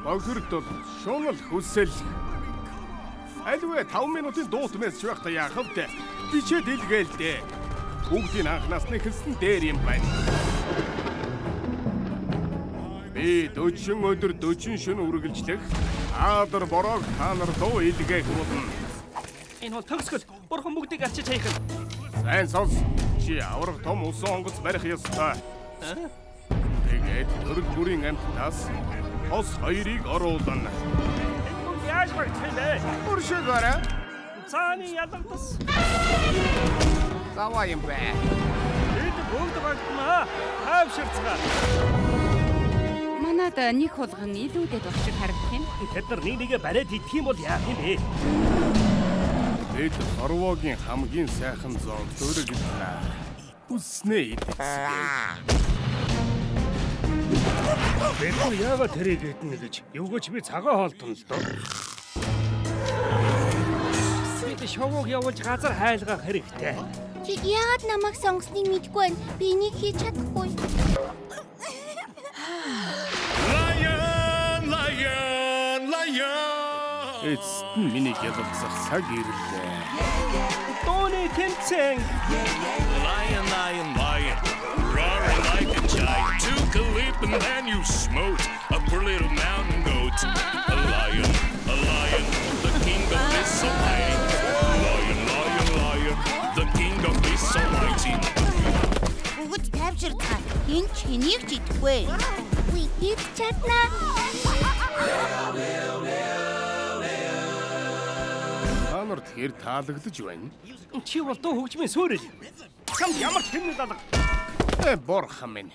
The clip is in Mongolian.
бохирдол шунал хүсэл. Альвэ 5 минутын дуутмаас байхдаа яах вэ? Бичээд илгээл дээ. Бүгдийн анхнаас нь хэлсэн дээр юм байна. Би 40 өдөр 40 шөнө үргэлжлэх аадар бороог та нар дуу илгээх болно. Энэ бол төгсгөл. Бурхан бүгдийг арчиж хаях. Сайн сонс. Чи аврах том усан онгоц барих ёстой. Тэгээд төрөл бүрийн амьтнаас хос хоёрыг оруулна. Яаж барьцлаа? Уршигаараа. Цааны ялгдас. Заваа юм бэ. Эд бүгд багтмаа. Хавширцгаа. Манад нэг хулган илүүдэд байх шиг харагдах юм. Тэд нар нэгээ бариад идэх юм бол яах юм бэ? Бид Хорвогийн хамгийн сайхан зоог дөрөглөлээ. Үснэ идэх. Бэко яагаад тэрийг идэнэ гэж юугаач би цагаа хоолтон л доо. Бид шоуг явуулж газар хайлгах хэрэгтэй. Чи яагаад намайг сонгосныг мэдгүй байна? Би энийг хийж чадахгүй. Эцэст нь миний ялгцах цаг ирлээ. Тооны тэнцэн. Lion, lion, lion, roaring like a giant. Took a leap and then you smote a poor little mountain goat. A lion, the king of this almighty. Lion, lion, lion, the king of this almighty. Бүгд тайвширцгаа. Энэ ч хэнийг ч идэхгүй. Би хийж чаднаа. Та нар тэгэхээр таалагдж байна. Чи бол дуу хөгжмийн суурь. Чамд ямар ч хэмнэл алга. Борхан минь.